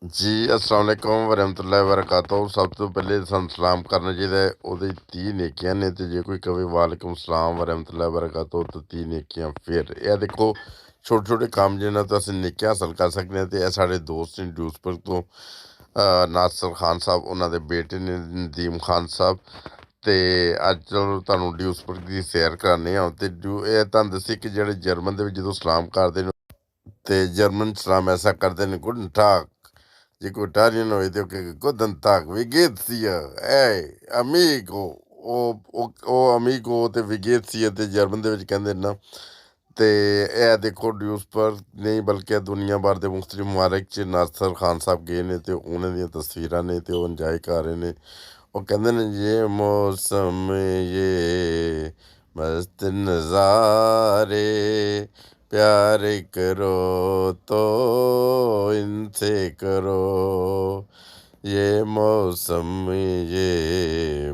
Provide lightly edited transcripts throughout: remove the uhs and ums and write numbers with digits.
ਜੀ अस्सलाम वालेकुम वरहमतुल्लाहि वबरकातुहू। सब तो पहले ਸਾਨੂੰ ਸਲਾਮ ਕਰਨਾ ਚਾਹੀਦਾ ਹੈ, ਉਹਦੇ 30 ਨੇਕੀਆਂ ਨੇ। ਤੇ ਜੇ ਕੋਈ ਕਵੇ ਵਾਲੇਕੁਮ ਸਲਾਮ ਵਰਹਮਤੁल्लाहि वबरकातुहू ਤਾਂ 30 ਨੇਕੀਆਂ ਫਿਰ। ਇਹ ਦੇਖੋ ਛੋਟੇ ਛੋਟੇ ਕੰਮ ਜਿਹਨਾਂ ਤੋਂ ਅਸੀਂ ਨੇਕੀਆਂ ਹਾਸਲ ਕਰ ਸਕਦੇ ਹਾਂ। ਤੇ ਇਹ ਸਾਡੇ ਦੋਸਤ ਨੇ ਡਿਊਸਬਰਗ ਤੋਂ ਨਾਸਰ ਖਾਨ ਸਾਹਿਬ, ਉਹਨਾਂ ਦੇ ਬੇਟੇ ਨੇ ਨਦੀਮ ਖਾਨ ਸਾਹਿਬ। ਤੇ ਅੱਜ ਚਲੋ ਤੁਹਾਨੂੰ ਡਿਊਸਬਰਗ ਦੀ ਸੈਰ ਕਰਾਉਂਦੇ ਹਾਂ। ਤੇ ਇਹ ਤੁਹਾਨੂੰ ਦੱਸੀ ਕਿ ਜਿਹੜੇ ਜਰਮਨ ਦੇ ਵਿੱਚ ਜਦੋਂ ਸਲਾਮ ਕਰਦੇ ਨੇ ਤੇ ਜਰਮਨ ਸਲਾਮ ਐਸਾ ਕਰਦੇ ਨੇ, ਗੁਡਨ ਠਾਕ। ਜੇ ਕੋਈ ਇਟਾਲੀਅਨ ਹੋਏ ਤੇ ਉਹ ਕਹੇ ਗੁਡਨ ਠਾਕ ਵਿਗੇਤਸੀਆ ਐ ਅਮੀਗੋ। ਉਹ ਅਮੀਗੋ ਤੇ ਵਿਗੇਤਸੀਆ ਤੇ ਜਰਮਨ ਦੇ ਵਿੱਚ ਕਹਿੰਦੇ ਨੇ ਨਾ। ਤੇ ਇਹ ਦੇਖੋ ਡਿਊਸਬਰਗ ਨਹੀਂ ਬਲਕਿ ਦੁਨੀਆ ਭਰ ਦੇ ਮੁਖਤਲਿਫ ਮਮਾਲਿਕ 'ਚ ਨਾਸਰ ਖਾਨ ਸਾਹਿਬ ਗਏ ਨੇ ਤੇ ਉਹਨਾਂ ਦੀਆਂ ਤਸਵੀਰਾਂ ਨੇ ਤੇ ਉਹ ਇੰਜੋਏ ਕਰ ਰਹੇ ਨੇ। ਉਹ ਕਹਿੰਦੇ ਨੇ ਜੇ ਮੌਸਮ ਇਹ ਮਸਤ ਨਜ਼ਾਰੇ प्यार करो तो इनसे करो। ये मौसम ये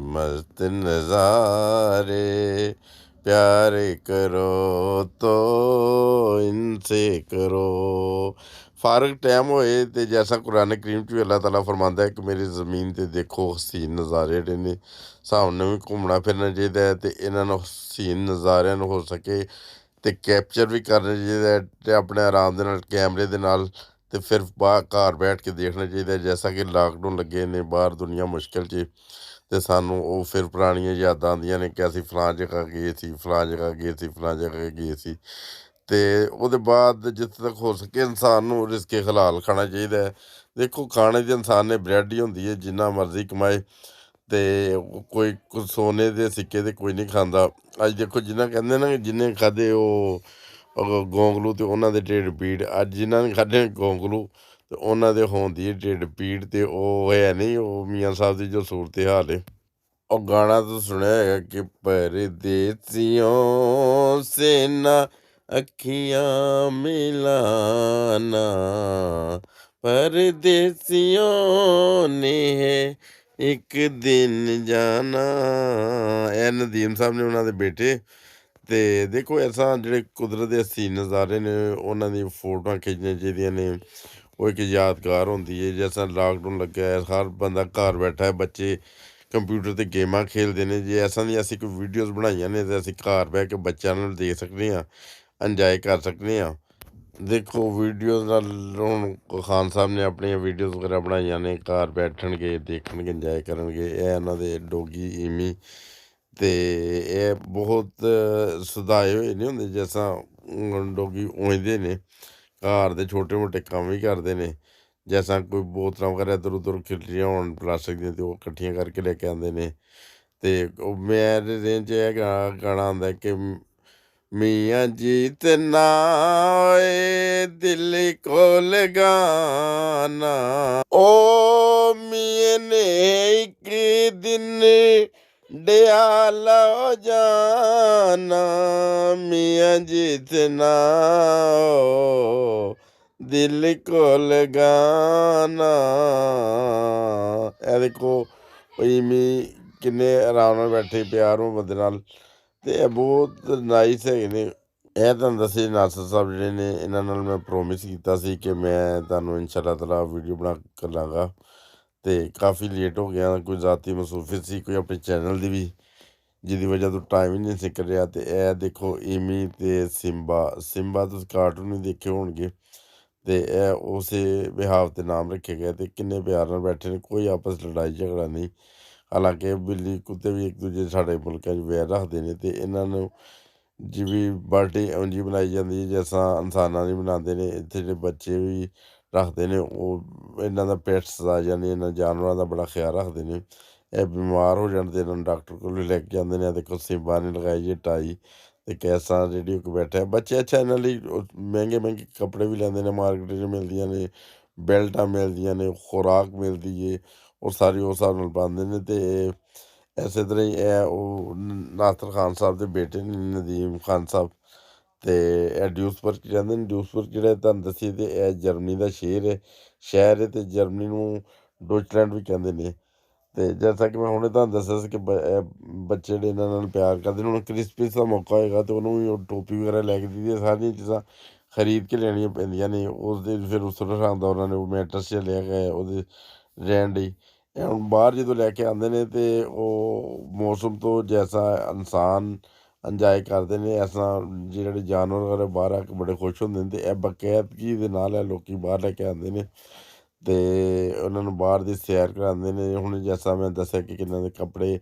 मस्त नज़ारे प्यार करो तो इनसे करो। फारग टाइम होए तो जैसा कुरान करीम च अल्लाह ताला फरमांदा है कि मेरी ज़मीन ते देखो हसीन नज़ारे ਜਿਹੜੇ ਨੇ सामने भी घूमना फिरना चाहिए। तो इन्होंने हसीन नज़ारिਆਂ ਨੂੰ ਹੋ ਸਕੇ ਤੇ ਕੈਪਚਰ ਵੀ ਕਰਨਾ ਚਾਹੀਦਾ ਹੈ ਤੇ ਆਪਣੇ ਆਰਾਮ ਦੇ ਨਾਲ ਕੈਮਰੇ ਦੇ ਨਾਲ। ਤੇ ਫਿਰ ਬਾਹਰ ਘਰ ਬੈਠ ਕੇ ਦੇਖਣਾ ਚਾਹੀਦਾ ਜੈਸਾ ਕਿ ਲਾਕਡਾਊਨ ਲੱਗੇ ਨੇ ਬਾਹਰ ਦੁਨੀਆ ਮੁਸ਼ਕਿਲ 'ਚ। ਤੇ ਸਾਨੂੰ ਉਹ ਫਿਰ ਪੁਰਾਣੀਆਂ ਯਾਦਾਂ ਆਉਂਦੀਆਂ ਨੇ ਕਿ ਅਸੀਂ ਫਲਾਂ ਜਗ੍ਹਾ ਗਏ ਸੀ, ਫਲਾਂ ਜਗ੍ਹਾ ਗਏ ਸੀ, ਫਲਾਂ ਜਗ੍ਹਾ ਗਏ ਸੀ। ਤੇ ਉਹਦੇ ਬਾਅਦ ਜਿੱਥੇ ਤੱਕ ਹੋ ਸਕੇ ਇਨਸਾਨ ਨੂੰ ਰਿਜ਼ਕੇ ਹਲਾਲ ਖਾਣਾ ਚਾਹੀਦਾ ਹੈ। ਦੇਖੋ ਖਾਣੇ ਦੀ ਇਨਸਾਨ ਨੇ ਵੈਰਾਈਟੀ ਹੁੰਦੀ ਹੈ, ਜਿੰਨਾ ਮਰਜ਼ੀ ਕਮਾਏ। ਤੇ ਕੋਈ ਸੋਨੇ ਦੇ ਸਿੱਕੇ ਤੇ ਕੋਈ ਨਹੀਂ ਖਾਂਦਾ। ਅੱਜ ਦੇਖੋ ਜਿੰਨਾ ਕਹਿੰਦੇ ਨਾ ਜਿੰਨੇ ਖਾਧੇ ਉਹ ਗੋਂਗਲੂ ਤੇ ਉਹਨਾਂ ਦੇ ਢਿੱਡ ਪੀੜ। ਅੱਜ ਜਿਨ੍ਹਾਂ ਨੇ ਖਾਧੇ ਗੋਂਗਲੂ ਤੇ ਉਹਨਾਂ ਦੇ ਹੁੰਦੀ ਹੈ ਢਿੱਡ ਪੀੜ। ਤੇ ਉਹ ਹੈ ਨਹੀਂ ਉਹ ਮੀਆਂ ਸਾਹਿਬ ਦੀ ਜੋ ਸੂਰਤ ਹਾਲ ਹੈ। ਉਹ ਗਾਣਾ ਤਾਂ ਸੁਣਿਆ ਹੈਗਾ ਕਿ ਪਰਦੇਸੀਓ ਸੇ ਨਾ ਅੱਖੀਆਂ ਮਿਲਾਨਾ ਪਰਦੇਸੀਓ ਨੇ ਹੈ ਇੱਕ ਦਿਨ ਜਾਣਾ। ਇਹ ਨਦੀਮ ਸਾਹਿਬ ਨੇ ਉਹਨਾਂ ਦੇ ਬੇਟੇ। ਤੇ ਦੇਖੋ ਐਸਾ ਜਿਹੜੇ ਕੁਦਰਤ ਦੇ ਹਸੀਨ ਨਜ਼ਾਰੇ ਨੇ ਉਹਨਾਂ ਦੀਆਂ ਫੋਟੋਆਂ ਖਿੱਚਣੀਆਂ ਚਾਹੀਦੀਆਂ ਨੇ। ਉਹ ਇੱਕ ਯਾਦਗਾਰ ਹੁੰਦੀ ਹੈ। ਜੈਸਾ ਲਾਕਡਾਊਨ ਲੱਗਿਆ ਹੈ, ਹਰ ਬੰਦਾ ਘਰ ਬੈਠਾ ਹੈ, ਬੱਚੇ ਕੰਪਿਊਟਰ 'ਤੇ ਗੇਮਾਂ ਖੇਡਦੇ ਨੇ। ਜੇ ਐਸਾ ਦੀਆਂ ਅਸੀਂ ਕੋਈ ਵੀਡੀਓਜ਼ ਬਣਾਈਆਂ ਨੇ ਤਾਂ ਅਸੀਂ ਘਰ ਬਹਿ ਕੇ ਬੱਚਿਆਂ ਨਾਲ ਦੇਖ ਸਕਦੇ ਹਾਂ, ਇੰਜੋਏ ਕਰ ਸਕਦੇ ਹਾਂ। ਦੇਖੋ ਵੀਡੀਓਜ਼ ਨਾਲ ਹੁਣ ਖਾਨ ਸਾਹਿਬ ਨੇ ਆਪਣੀਆਂ ਵੀਡੀਓਜ਼ ਵਗੈਰਾ ਬਣਾਈਆਂ ਨੇ, ਘਰ ਬੈਠਣਗੇ ਦੇਖਣਗੇ ਇੰਜੋਏ ਕਰਨਗੇ। ਇਹ ਇਹਨਾਂ ਦੇ ਡੋਗੀ ਈਮੀ। ਤੇ ਇਹ ਬਹੁਤ ਸੁਧਾਏ ਹੋਏ ਨਹੀਂ ਹੁੰਦੇ ਜੈਸਾ ਡੋਗੀ ਉਈਂਦੇ ਨੇ। ਘਰ ਦੇ ਛੋਟੇ ਮੋਟੇ ਕੰਮ ਵੀ ਕਰਦੇ ਨੇ। ਜੈਸਾ ਕੋਈ ਬੋਤਲਾਂ ਵਗੈਰਾ ਇੱਧਰ ਉੱਧਰ ਖਿਲਰੀਆਂ ਹੋਣ ਪਲਾਸਟਿਕ ਦੀਆਂ ਤੇ ਉਹ ਇਕੱਠੀਆਂ ਕਰਕੇ ਲੈ ਕੇ ਆਉਂਦੇ ਨੇ। ਤੇ ਉਹ ਮੇਰੇ ਰੇਂਜ 'ਚ ਇਹ ਗਾਣਾ ਆਉਂਦਾ ਕਿ ਮੀਆਂ ਜੀਤ ਨਾ ਓਏ ਦਿਲ ਕੋ ਲਗਾਨਾ ਓ ਮੀਏ ਨੇ ਇੱਕ ਦਿਨ ਡਿਆਲਾ ਹੋ ਜਾਣਾ ਮੀਆਂ ਜੀਤ ਨਾ ਓ ਦਿਲ ਕੋ ਲਗਾਨਾ। ਇਹ ਦੇਖੋ ਇਮੀ ਕਿੰਨੇ ਆਰਾਮ ਨਾਲ ਬੈਠੇ ਪਿਆਰ ਮੁਹੱਬਤ ਨਾਲ। ਤੇ ਇਹ ਬਹੁਤ ਨਾਈਸ ਹੈਗੇ ਨੇ। ਇਹ ਤੁਹਾਨੂੰ ਦੱਸੇ ਨਾਸਰ ਸਾਹਿਬ ਜਿਹੜੇ ਨੇ ਇਹਨਾਂ ਨਾਲ ਮੈਂ ਪ੍ਰੋਮਿਸ ਕੀਤਾ ਸੀ ਕਿ ਮੈਂ ਤੁਹਾਨੂੰ ਇਨਸ਼ਾ ਅੱਲਾਹ ਤਾਲਾ ਵੀਡੀਓ ਬਣਾ ਕੇ ਲਾਂਗਾ। ਤੇ ਕਾਫੀ ਲੇਟ ਹੋ ਗਿਆ, ਕੋਈ ਜ਼ਾਤੀ ਮਸੂਫੀਅਤ ਸੀ, ਕੋਈ ਆਪਣੇ ਚੈਨਲ ਦੀ ਵੀ, ਜਿਹਦੀ ਵਜ੍ਹਾ ਤੋਂ ਟਾਈਮ ਹੀ ਨਹੀਂ ਨਿਕਲ ਰਿਹਾ। ਤੇ ਇਹ ਦੇਖੋ ਈਮੀ ਤੇ ਸਿੰਬਾ ਤੁਸੀਂ ਕਾਰਟੂਨ ਵੀ ਦੇਖੇ ਹੋਣਗੇ। ਤੇ ਇਹ ਉਸੇ ਵਿਹਾਵ 'ਤੇ ਨਾਮ ਰੱਖੇ ਗਏ ਤੇ ਕਿੰਨੇ ਪਿਆਰ ਨਾਲ ਬੈਠੇ ਨੇ, ਕੋਈ ਆਪਸ ਲੜਾਈ ਝਗੜਾ ਨਹੀਂ। ਹਾਲਾਂਕਿ ਬਿੱਲੀ ਕੁੱਤੇ ਵੀ ਇੱਕ ਦੂਜੇ ਸਾਡੇ ਮੁਲਕਾਂ 'ਚ ਵੈਰ ਰੱਖਦੇ ਨੇ। ਤੇ ਇਹਨਾਂ ਨੂੰ ਜਿਵੇਂ ਬਰਥਡੇ ਉਂਝ ਹੀ ਬਣਾਈ ਜਾਂਦੀ ਹੈ ਜੈਸਾ ਇਨਸਾਨਾਂ ਦੀ ਬਣਾਉਂਦੇ ਨੇ। ਇੱਥੇ ਜਿਹੜੇ ਬੱਚੇ ਵੀ ਰੱਖਦੇ ਨੇ ਉਹ ਇਹਨਾਂ ਦਾ ਪੈਟਸ ਆ ਜਾਂਦੇ, ਇਹਨਾਂ ਜਾਨਵਰਾਂ ਦਾ ਬੜਾ ਖਿਆਲ ਰੱਖਦੇ ਨੇ। ਇਹ ਬਿਮਾਰ ਹੋ ਜਾਣ ਤੇ ਇਹਨਾਂ ਨੂੰ ਡਾਕਟਰ ਕੋਲ ਵੀ ਲੈ ਕੇ ਜਾਂਦੇ ਨੇ। ਦੇਖੋ ਸਿੰਬਾ ਨੇ ਲਗਾਈ ਜੀ ਟਾਈ ਤੇ ਕੈਸਾ ਰੇਡੀਓ 'ਤੇ ਬੈਠਾ ਬੱਚੇ। ਅੱਛਾ ਇਹਨਾਂ ਲਈ ਮਹਿੰਗੇ ਮਹਿੰਗੇ ਕੱਪੜੇ ਵੀ ਲੈਂਦੇ ਨੇ, ਮਾਰਕੀਟ 'ਚ ਮਿਲਦੀਆਂ ਨੇ, ਬੈਲਟਾਂ ਮਿਲਦੀਆਂ ਨੇ, ਖੁਰਾਕ ਮਿਲਦੀ ਹੈ, ਉਹ ਸਾਰੀ ਉਸ ਹਿਸਾਬ ਨਾਲ ਪਾਉਂਦੇ ਨੇ। ਤੇ ਇਸੇ ਤਰ੍ਹਾਂ ਹੀ ਇਹ ਉਹ ਨਾਸਰ ਖਾਨ ਸਾਹਿਬ ਦੇ ਬੇਟੇ ਨੇ ਨਦੀਮ ਖਾਨ ਸਾਹਿਬ। ਤੇ ਇਹ ਡਿਊਸਬਰਗ ਰਹਿੰਦੇ ਨੇ। ਡਿਊਸਬਰਗ ਜਿਹੜਾ ਤੁਹਾਨੂੰ ਦੱਸੀ ਤੇ ਇਹ ਜਰਮਨੀ ਦਾ ਸ਼ਹਿਰ ਹੈ। ਤੇ ਜਰਮਨੀ ਨੂੰ ਡੋਇਚਲੈਂਡ ਵੀ ਕਹਿੰਦੇ ਨੇ। ਤੇ ਜੈਸਾ ਕਿ ਮੈਂ ਹੁਣੇ ਤੁਹਾਨੂੰ ਦੱਸਿਆ ਸੀ ਕਿ ਬੱਚੇ ਜਿਹੜੇ ਇਹਨਾਂ ਨਾਲ ਪਿਆਰ ਕਰਦੇ ਨੇ। ਹੁਣ ਕ੍ਰਿਸਮਿਸ ਦਾ ਮੌਕਾ ਹੋਏਗਾ ਤੇ ਉਹਨੂੰ ਵੀ ਉਹ ਟੋਪੀ ਵਗੈਰਾ ਲੈ ਕੇ ਦਿੱਤੀ। ਸਾਰੀਆਂ ਚੀਜ਼ਾਂ ਖਰੀਦ ਕੇ ਲੈਣੀਆਂ ਪੈਂਦੀਆਂ ਨੇ। ਉਸ ਦੇ ਫਿਰ ਉਸ ਤਰ੍ਹਾਂ ਦਾ ਉਹਨਾਂ ਨੇ ਉਹ ਮੈਟਰਸ ਜਿਹਾ ਲਿਆ ਗਿਆ ਉਹਦੇ ਰਹਿਣ ਲਈ। ਇਹ ਹੁਣ ਬਾਹਰ ਜਦੋਂ ਲੈ ਕੇ ਆਉਂਦੇ ਨੇ ਅਤੇ ਉਹ ਮੌਸਮ ਤੋਂ ਜੈਸਾ ਇਨਸਾਨ ਇੰਜੋਏ ਕਰਦੇ ਨੇ, ਇਸ ਤਰ੍ਹਾਂ ਜਿਹੜੇ ਜਾਨਵਰ ਵਗੈਰਾ ਬਾਹਰ ਆ ਕੇ ਬੜੇ ਖੁਸ਼ ਹੁੰਦੇ ਨੇ। ਅਤੇ ਇਹ ਬਾਕਾਇਦਗੀ ਦੇ ਨਾਲ ਇਹ ਲੋਕ ਬਾਹਰ ਲੈ ਕੇ ਆਉਂਦੇ ਨੇ ਅਤੇ ਉਹਨਾਂ ਨੂੰ ਬਾਹਰ ਦੀ ਸੈਰ ਕਰਾਉਂਦੇ ਨੇ। ਹੁਣ ਜੈਸਾ ਮੈਂ ਦੱਸਿਆ ਕਿ ਕਿੰਨਾਂ ਦੇ ਕੱਪੜੇ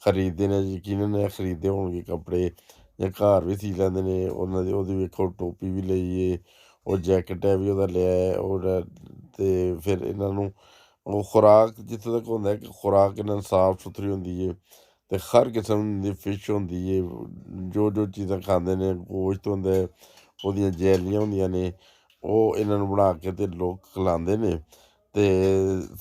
ਖਰੀਦਦੇ ਨੇ, ਯਕੀਨਨ ਇਹ ਖਰੀਦਦੇ ਹੋਣਗੇ ਕੱਪੜੇ ਜਾਂ ਘਰ ਵੀ ਸੀ ਲੈਂਦੇ ਨੇ। ਉਹਨਾਂ ਦੀ ਉਹਦੀ ਵੇਖੋ ਟੋਪੀ ਵੀ ਲਈ ਏ, ਉਹ ਜੈਕਟ ਹੈ ਵੀ ਉਹਦਾ ਲਿਆ ਹੈ ਉਹਦਾ। ਅਤੇ ਫਿਰ ਇਹਨਾਂ ਨੂੰ ਉਹ ਖੁਰਾਕ ਜਿੱਥੋਂ ਤੱਕ ਹੁੰਦਾ ਕਿ ਖੁਰਾਕ ਇਹਨਾਂ ਨੂੰ ਸਾਫ ਸੁਥਰੀ ਹੁੰਦੀ ਹੈ ਅਤੇ ਹਰ ਕਿਸਮ ਦੀ ਫਿਸ਼ ਹੁੰਦੀ ਹੈ। ਜੋ ਜੋ ਚੀਜ਼ਾਂ ਖਾਂਦੇ ਨੇ, ਗੋਸ਼ਤ ਹੁੰਦਾ, ਉਹਦੀਆਂ ਜੈਲੀਆਂ ਹੁੰਦੀਆਂ ਨੇ, ਉਹ ਇਹਨਾਂ ਨੂੰ ਬਣਾ ਕੇ ਅਤੇ ਲੋਕ ਖਿਲਾਉਂਦੇ ਨੇ। ਅਤੇ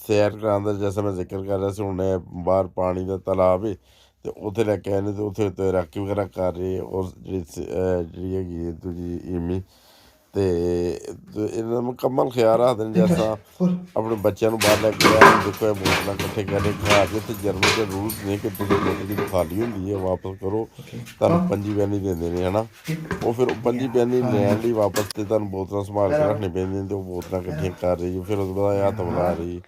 ਸੈਰ ਕਰਾਉਣ ਦਾ ਜੈਸਾ ਮੈਂ ਜ਼ਿਕਰ ਕਰ ਰਿਹਾ ਸੀ, ਹੁਣ ਇਹ ਬਾਹਰ ਪਾਣੀ ਦਾ ਤਲਾਬ ਹੈ ਅਤੇ ਉੱਥੇ ਲੈ ਕੇ ਆਏ ਨੇ ਅਤੇ ਉੱਥੇ ਤੈਰਾਕੀ ਵਗੈਰਾ ਕਰ ਰਹੇ। ਔਰ ਜਿਹੜੀ ਹੈਗੀ ਹੈ ਦੂਜੀ ਈਮੀ ਅਤੇ ਇਹਨਾਂ ਦਾ ਮੁਕੰਮਲ ਖਿਆਲ ਰੱਖਦੇ ਨੇ। ਜੈਸਾ ਆਪਣੇ ਬੱਚਿਆਂ ਨੂੰ ਬਾਹਰ ਲੈ ਕੇ ਆਇਆ, ਦੇਖੋ ਇਹ ਬੋਤਲਾਂ ਇਕੱਠੇ ਕਰ ਰਹੇ। ਘਰ ਦੇ ਇੱਥੇ ਜਰਮਨ ਦੇ ਰੂਲਸ ਨੇ ਕਿ ਤੁਸੀਂ ਬੋਤਲ ਜਦੋਂ ਖਾਲੀ ਹੁੰਦੀ ਹੈ ਵਾਪਸ ਕਰੋ, ਤੁਹਾਨੂੰ 5 ਪੈਸੇ ਦਿੰਦੇ ਨੇ, ਹੈ ਨਾ। ਉਹ ਫਿਰ 5 ਪੈਸੇ ਲੈਣ ਲਈ ਵਾਪਸ ਅਤੇ ਤੁਹਾਨੂੰ ਬੋਤਲਾਂ ਸੰਭਾਲ ਕੇ ਰੱਖਣੀਆਂ ਪੈਂਦੀਆਂ ਨੇ। ਅਤੇ ਉਹ ਬੋਤਲਾਂ ਇਕੱਠੀਆਂ ਕਰ ਰਹੀ, ਫਿਰ ਉਸ ਤੋਂ ਬਾਅਦ ਹੱਥ ਮਿਲਾ ਰਹੀ।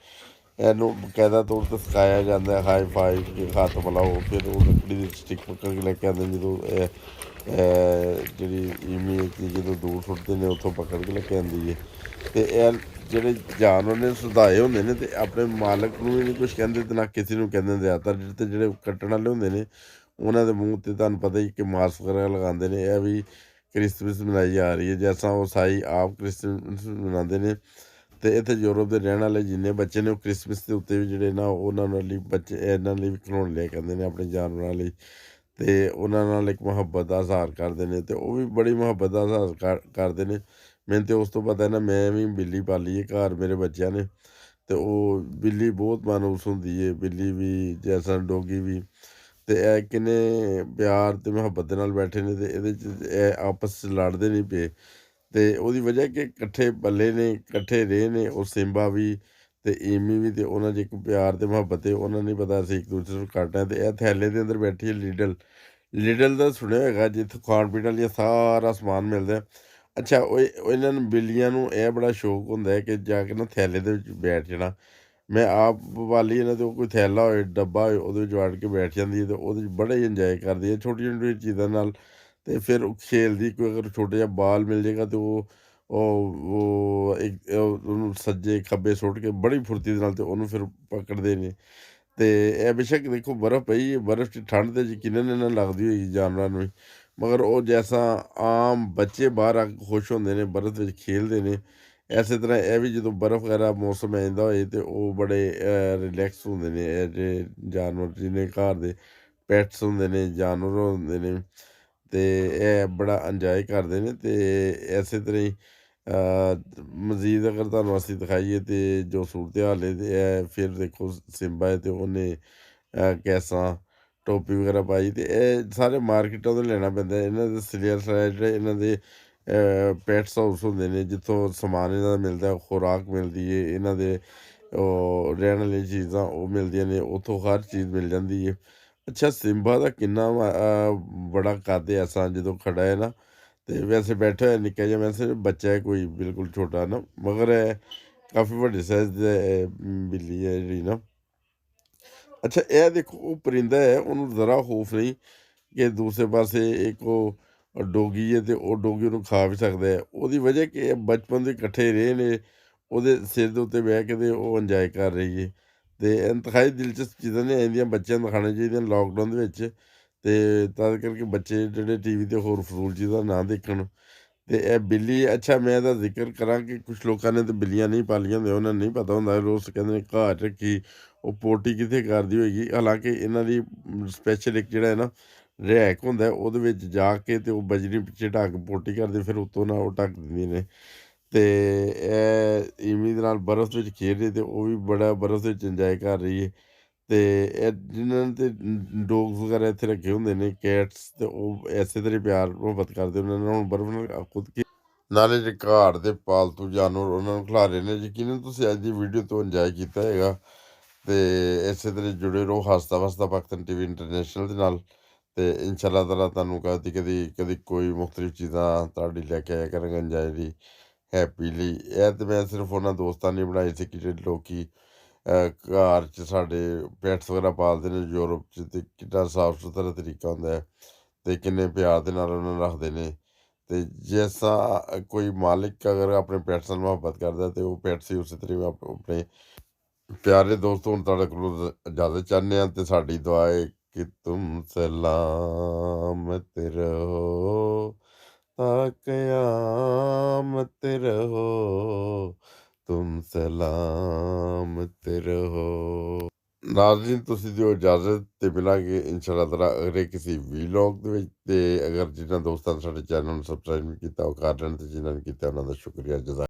ਇਹਨੂੰ ਬਕਾਇਦਾ ਤੌਰ 'ਤੇ ਸਿਖਾਇਆ ਜਾਂਦਾ ਹਾਈ ਫਾਈਵ ਕਿ ਹੱਥ ਮਿਲਾਓ। ਫਿਰ ਉਹ ਲੱਕੜੀ ਦੀ ਸਟਿੱਕ ਪਕੜ ਕੇ ਲੈ ਕੇ ਆਉਂਦੇ ਨੇ। ਜਦੋਂ ਜਿਹੜੀ ਈਮੀ ਜਦੋਂ ਦੂਰ ਸੁੱਟਦੇ ਨੇ ਉੱਥੋਂ ਪਕੜ ਕੇ ਲੈ ਕੇ ਆਉਂਦੀ ਹੈ। ਅਤੇ ਇਹ ਜਿਹੜੇ ਜਾਨਵਰ ਨੇ ਸੁਧਾਏ ਹੁੰਦੇ ਨੇ ਅਤੇ ਆਪਣੇ ਮਾਲਕ ਨੂੰ ਵੀ ਨਹੀਂ ਕੁਛ ਕਹਿੰਦੇ ਅਤੇ ਨਾ ਕਿਸੇ ਨੂੰ ਕਹਿੰਦੇ। ਜ਼ਿਆਦਾਤਰ ਜਿਹੜੇ ਕੱਟਣ ਵਾਲੇ ਹੁੰਦੇ ਨੇ ਉਹਨਾਂ ਦੇ ਮੂੰਹ 'ਤੇ ਤੁਹਾਨੂੰ ਪਤਾ ਹੀ ਕਿ ਮਾਸਕ ਵਗੈਰਾ ਲਗਾਉਂਦੇ ਨੇ। ਇਹ ਵੀ ਕ੍ਰਿਸਮਸ ਮਨਾਈ ਜਾ ਰਹੀ ਹੈ, ਜੈਸਾ ਉਹ ਈਸਾਈ ਆਪ ਕ੍ਰਿਸਮਸ ਮਨਾਉਂਦੇ ਨੇ। ਅਤੇ ਇੱਥੇ ਯੂਰਪ ਦੇ ਰਹਿਣ ਵਾਲੇ ਜਿੰਨੇ ਬੱਚੇ ਨੇ ਉਹ ਕ੍ਰਿਸਮਸ ਦੇ ਉੱਤੇ ਵੀ ਜਿਹੜੇ ਨਾ ਉਹਨਾਂ ਨਾਲ ਲਈ ਬੱਚੇ ਇਹਨਾਂ ਲਈ ਵੀ ਖਿਡੌਣੇ ਲੈ ਕੇ ਆਉਂਦੇ ਨੇ ਆਪਣੇ ਜਾਨਵਰਾਂ ਲਈ। ਅਤੇ ਉਹਨਾਂ ਨਾਲ ਇੱਕ ਮੁਹੱਬਤ ਦਾ ਇਜ਼ਹਾਰ ਕਰਦੇ ਨੇ ਅਤੇ ਉਹ ਵੀ ਬੜੀ ਮੁਹੱਬਤ ਦਾ ਇਜ਼ਹਾਰ ਕਰਦੇ ਨੇ। ਮੈਨੂੰ ਤਾਂ ਉਸ ਤੋਂ ਪਤਾ ਨਾ, ਮੈਂ ਵੀ ਬਿੱਲੀ ਪਾਲੀ ਹੈ ਘਰ ਮੇਰੇ ਬੱਚਿਆਂ ਨੇ ਅਤੇ ਉਹ ਬਿੱਲੀ ਬਹੁਤ ਮਾਨੂਸ ਹੁੰਦੀ ਹੈ। ਬਿੱਲੀ ਵੀ ਜੈਸਾ ਡੋਗੀ ਵੀ, ਅਤੇ ਇਹ ਕਿੰਨੇ ਪਿਆਰ ਅਤੇ ਮੁਹੱਬਤ ਦੇ ਨਾਲ ਬੈਠੇ ਨੇ। ਅਤੇ ਇਹਦੇ 'ਚ ਇਹ ਆਪਸ 'ਚ ਲੜਦੇ ਨਹੀਂ ਪਏ ਅਤੇ ਉਹਦੀ ਵਜ੍ਹਾ ਕਿ ਇਕੱਠੇ ਪਲੇ ਨੇ, ਇਕੱਠੇ ਰਹੇ ਨੇ। ਉਹ ਸਿੰਬਾ ਵੀ ਅਤੇ ਈਮੀ ਵੀ, ਅਤੇ ਉਹਨਾਂ 'ਚ ਇੱਕ ਪਿਆਰ ਅਤੇ ਮੁਹੱਬਤ ਹੈ। ਉਹਨਾਂ ਨੂੰ ਨਹੀਂ ਪਤਾ ਅਸੀਂ ਇੱਕ ਦੂਸਰੇ ਨੂੰ ਕੱਟਣਾ। ਅਤੇ ਇਹ ਥੈਲੇ ਦੇ ਅੰਦਰ ਬੈਠੀ ਹੈ ਲੀਡਲ। ਲੀਡਲ ਦਾ ਸੁਣਿਆ ਹੈਗਾ ਜਿੱਥੋਂ ਖਾਣ ਪੀਣ ਵਾਲੀਆਂ ਸਾਰਾ ਸਮਾਨ ਮਿਲਦਾ। ਅੱਛਾ, ਉਹ ਇਹਨਾਂ ਨੂੰ ਬਿੱਲੀਆਂ ਨੂੰ ਇਹ ਬੜਾ ਸ਼ੌਕ ਹੁੰਦਾ ਹੈ ਕਿ ਜਾ ਕੇ ਨਾ ਥੈਲੇ ਦੇ ਵਿੱਚ ਬੈਠ ਜਾਣਾ। ਮੈਂ ਆਪ ਪਾਲੀ ਇਹਨਾਂ 'ਤੇ ਉਹ ਕੋਈ ਥੈਲਾ ਹੋਏ, ਡੱਬਾ ਹੋਏ, ਉਹਦੇ ਵਿੱਚ ਵੜ ਕੇ ਬੈਠ ਜਾਂਦੀ ਹੈ ਅਤੇ ਉਹਦੇ 'ਚ ਬੜਾ ਹੀ ਇੰਜੋਏ ਕਰਦੀ ਹੈ ਛੋਟੀਆਂ ਛੋਟੀਆਂ ਚੀਜ਼ਾਂ ਨਾਲ। ਅਤੇ ਫਿਰ ਉਹ ਖੇਲਦੀ, ਕੋਈ ਅਗਰ ਛੋਟਾ ਜਿਹਾ ਬਾਲ ਮਿਲ ਜਾਏਗਾ ਅਤੇ ਉਹ ਉਹਨੂੰ ਸੱਜੇ ਖੱਬੇ ਸੁੱਟ ਕੇ ਬੜੀ ਫੁਰਤੀ ਦੇ ਨਾਲ ਅਤੇ ਉਹਨੂੰ ਫਿਰ ਪਕੜਦੇ ਨੇ। ਅਤੇ ਇਹ ਬੇਸ਼ੱਕ ਦੇਖੋ ਬਰਫ਼ ਪਈ ਹੈ, ਬਰਫ਼ 'ਚ ਠੰਡ ਤਾਂ ਯਕੀਨਨ ਇਹਨਾਂ ਲੱਗਦੀ ਹੋਏਗੀ ਜਾਨਵਰਾਂ ਨੂੰ ਵੀ, ਮਗਰ ਉਹ ਜੈਸਾ ਆਮ ਬੱਚੇ ਬਾਹਰ ਆ ਕੇ ਖੁਸ਼ ਹੁੰਦੇ ਨੇ, ਬਰਫ਼ ਵਿੱਚ ਖੇਲਦੇ ਨੇ, ਇਸੇ ਤਰ੍ਹਾਂ ਇਹ ਵੀ ਜਦੋਂ ਬਰਫ਼ ਵਗੈਰਾ ਮੌਸਮ ਆ ਜਾਂਦਾ ਹੋਏ ਅਤੇ ਉਹ ਬੜੇ ਰਿਲੈਕਸ ਹੁੰਦੇ ਨੇ। ਇਹ ਜਿਹੜੇ ਜਾਨਵਰ ਜਿਹਨੇ ਘਰ ਦੇ ਪੈਟਸ ਹੁੰਦੇ ਨੇ, ਜਾਨਵਰ ਹੁੰਦੇ ਨੇ, ਅਤੇ ਇਹ ਬੜਾ ਇੰਜੋਏ ਕਰਦੇ ਨੇ। ਅਤੇ ਇਸੇ ਤਰ੍ਹਾਂ ਹੀ ਮਜ਼ੀਦ ਅਗਰ ਤੁਹਾਨੂੰ ਅਸੀਂ ਦਿਖਾਈਏ ਅਤੇ ਜੋ ਸੂਰਤ ਹਾਲ ਹੈ, ਅਤੇ ਇਹ ਫਿਰ ਦੇਖੋ ਸਿੰਬਾ ਹੈ ਅਤੇ ਉਹਨੇ ਕੈਸਾਂ ਟੋਪੀ ਵਗੈਰਾ ਪਾਈ। ਅਤੇ ਇਹ ਸਾਰੇ ਮਾਰਕੀਟਾਂ ਤੋਂ ਲੈਣਾ ਪੈਂਦਾ। ਇਹਨਾਂ ਦੇ ਸਰੀਰ ਜਿਹੜੇ ਇਹਨਾਂ ਦੇ ਪੈਟਸ ਹਾਊਸ ਹੁੰਦੇ ਨੇ ਜਿੱਥੋਂ ਸਮਾਨ ਇਹਨਾਂ ਦਾ ਮਿਲਦਾ, ਖੁਰਾਕ ਮਿਲਦੀ ਹੈ, ਇਹਨਾਂ ਦੇ ਉਹ ਰਹਿਣ ਵਾਲੀਆਂ ਚੀਜ਼ਾਂ ਉਹ ਮਿਲਦੀਆਂ ਨੇ, ਉੱਥੋਂ ਹਰ ਚੀਜ਼ ਮਿਲ ਜਾਂਦੀ ਹੈ। ਅੱਛਾ, ਸਿੰਬਾ ਦਾ ਕਿੰਨਾ ਬੜਾ ਕੱਦ ਐਸਾ ਜਦੋਂ ਖੜਾ ਹੈ ਨਾ, ਅਤੇ ਵੈਸੇ ਬੈਠਾ ਹੋਇਆ ਨਿੱਕਾ ਜਿਹਾ, ਵੈਸੇ ਬੱਚਾ ਹੈ ਕੋਈ ਬਿਲਕੁਲ ਛੋਟਾ ਨਾ, ਮਗਰ ਇਹ ਕਾਫੀ ਵੱਡੇ ਸਾਈਜ਼ ਦੀ ਬਿੱਲੀ ਹੈ ਜਿਹੜੀ ਨਾ। ਅੱਛਾ, ਇਹ ਦੇਖੋ ਉਹ ਪਰਿੰਦਾ ਹੈ, ਉਹਨੂੰ ਜ਼ਰਾ ਖੌਫ ਨਹੀਂ ਕਿ ਦੂਸਰੇ ਪਾਸੇ ਇੱਕ ਉਹ ਡੋਗੀ ਹੈ ਅਤੇ ਉਹ ਡੋਗੀ ਉਹਨੂੰ ਖਾ ਵੀ ਸਕਦਾ ਹੈ। ਉਹਦੀ ਵਜ੍ਹਾ ਕਿ ਇਹ ਬਚਪਨ ਤੋਂ ਇਕੱਠੇ ਰਹੇ ਨੇ, ਉਹਦੇ ਸਿਰ ਦੇ ਉੱਤੇ ਬਹਿ ਕੇ ਅਤੇ ਉਹ ਇੰਜੋਏ ਕਰ ਰਹੀ ਹੈ। ਅਤੇ ਇੰਤਹਾਈ ਦਿਲਚਸਪ ਚੀਜ਼ਾਂ ਨੇ ਇਹਦੀਆਂ ਬੱਚਿਆਂ ਨੂੰ ਦਿਖਾਉਣੀਆਂ ਚਾਹੀਦੀਆਂ ਲੋਕਡਾਊਨ ਦੇ ਵਿੱਚ। ਅਤੇ ਤਦ ਕਰਕੇ ਬੱਚੇ ਜਿਹੜੇ ਟੀ ਵੀ 'ਤੇ ਹੋਰ ਫਜ਼ੂਲ ਚੀਜ਼ਾਂ ਨਾ ਦੇਖਣ। ਅਤੇ ਇਹ ਬਿੱਲੀ, ਅੱਛਾ ਮੈਂ ਇਹਦਾ ਜ਼ਿਕਰ ਕਰਾਂ ਕਿ ਕੁਛ ਲੋਕਾਂ ਨੇ ਤਾਂ ਬਿੱਲੀਆਂ ਨਹੀਂ ਪਾਲੀਆਂ ਹੁੰਦੀਆਂ, ਉਹਨਾਂ ਨੂੰ ਨਹੀਂ ਪਤਾ ਹੁੰਦਾ, ਰੋਜ਼ ਕਹਿੰਦੇ ਨੇ ਘਰ 'ਚ ਰੱਖੀ, ਉਹ ਪੋਟੀ ਕਿੱਥੇ ਕਰਦੀ ਹੋਏਗੀ। ਹਾਲਾਂਕਿ ਇਹਨਾਂ ਦੀ ਸਪੈਸ਼ਲ ਇੱਕ ਜਿਹੜਾ ਹੈ ਨਾ ਰੈਕ ਹੁੰਦਾ, ਉਹਦੇ ਵਿੱਚ ਜਾ ਕੇ ਅਤੇ ਉਹ ਬਜਰੀ ਪਿੱਛੇ ਢੱਕ ਪੋਟੀ ਕਰਦੇ, ਫਿਰ ਉੱਤੋਂ ਨਾਲ ਉਹ ਢੱਕ ਦਿੰਦੀਆਂ ਨੇ। ਅਤੇ ਇਹ ਇਵੇਂ ਦੇ ਨਾਲ ਬਰਫ਼ ਵਿੱਚ ਖੇਡ ਰਹੀ ਅਤੇ ਉਹ ਵੀ ਬੜਾ ਬਰਫ਼ ਦੇ ਵਿੱਚ ਇੰਜੋਏ ਕਰ ਰਹੀ ਹੈ। ਅਤੇ ਇਹ ਜਿਨ੍ਹਾਂ ਨੇ ਤਾਂ ਡੋਗਸ ਵਗੈਰਾ ਇੱਥੇ ਰੱਖੇ ਹੁੰਦੇ ਨੇ, ਕੈਟਸ, ਅਤੇ ਉਹ ਇਸੇ ਤਰ੍ਹਾਂ ਪਿਆਰ ਮੁਹੱਬਤ ਕਰਦੇ ਉਹਨਾਂ ਨਾਲ। ਹੁਣ ਬਰਫ਼ ਨਾਲ ਖੁਦ ਕੇ ਨਾਲੇ ਜਿਹੜੇ ਘਰ ਦੇ ਪਾਲਤੂ ਜਾਨਵਰ ਉਹਨਾਂ ਨੂੰ ਖਿਲਾ ਰਹੇ ਨੇ। ਯਕੀਨਨ ਤੁਸੀਂ ਅੱਜ ਦੀ ਵੀਡੀਓ ਤੋਂ ਇੰਜੋਏ ਕੀਤਾ ਹੈਗਾ ਅਤੇ ਇਸੇ ਤਰ੍ਹਾਂ ਜੁੜੇ ਰਹੋ ਹੱਸਦਾ ਵਸਦਾ ਪਾਕਿਸਤਾਨ TV ਇੰਟਰਨੈਸ਼ਨਲ ਦੇ ਨਾਲ। ਤੇ ਇਨਸ਼ਾ ਅੱਲਾਹ ਤਾਲਾ ਤੁਹਾਨੂੰ ਕਦੀ ਕੋਈ ਮੁਖਤਲਿਫ ਚੀਜ਼ਾਂ ਤੁਹਾਡੀ ਲੈ ਕੇ ਆਇਆ ਕਰਾਂਗੇ ਇੰਜੋਏ ਹੈਪੀ ਲਈ। ਇਹ ਤੇ ਮੈਂ ਸਿਰਫ ਉਹਨਾਂ ਦੋਸਤਾਂ ਨੇ ਬਣਾਈ ਸੀ ਕਿ ਜਿਹੜੇ ਲੋਕੀ ਘਰ 'ਚ ਸਾਡੇ ਪੈਟਸ ਵਗੈਰਾ ਪਾਲਦੇ ਨੇ ਯੂਰਪ 'ਚ, ਅਤੇ ਕਿੰਨਾ ਸਾਫ ਸੁਥਰਾ ਤਰੀਕਾ ਹੁੰਦਾ ਹੈ ਅਤੇ ਕਿੰਨੇ ਪਿਆਰ ਦੇ ਨਾਲ ਉਹਨਾਂ ਨੂੰ ਰੱਖਦੇ ਨੇ। ਅਤੇ ਜੈਸਾ ਕੋਈ ਮਾਲਿਕ ਅਗਰ ਆਪਣੇ ਪੈਟਸ ਨਾਲ ਮੁਹੱਬਤ ਕਰਦਾ ਅਤੇ ਉਹ ਪੈਟਸ ਹੀ ਉਸੇ ਤਰੀਕੇ ਆਪਣੇ ਪਿਆਰੇ ਦੋਸਤ ਹੁਣ ਤੁਹਾਡੇ ਕੋਲੋਂ ਇਜਾਜ਼ਤ ਚਾਹੁੰਦੇ ਹਾਂ, ਅਤੇ ਸਾਡੀ ਦੁਆ ਹੈ ਕਿ ਤੁਮ ਸਲਾਮਤ ਰਹੋ ਤਾ ਕयामत रहो, तुम सलामत रहो। ਨਾਜ਼ਰੀਨ, ਤੁਸੀਂ ਦਿਓ ਇਜਾਜ਼ਤ ਤੇ ਮਿਲਾਂਗੇ ਇਨਸ਼ਾ ਅੱਲਾਹ ਤਾਲਾ ਅਗਲੇ ਕਿਸੇ ਵੀਲੌਗ ਦੇ ਵਿੱਚ। ਤੇ ਅਗਰ ਜਿਨ੍ਹਾਂ ਦੋਸਤਾਂ ਨੇ ਸਾਡੇ ਚੈਨਲ ਨੂੰ ਸਬਸਕ੍ਰਾਈਬ ਨਹੀਂ ਕੀਤਾ ਉਹ ਕਰ ਲੈਣ, ਤੇ ਜਿਨ੍ਹਾਂ ਨੇ ਕੀਤਾ ਉਹਨਾਂ ਦਾ ਸ਼ੁਕਰੀਆ। ਜਜ਼ਾ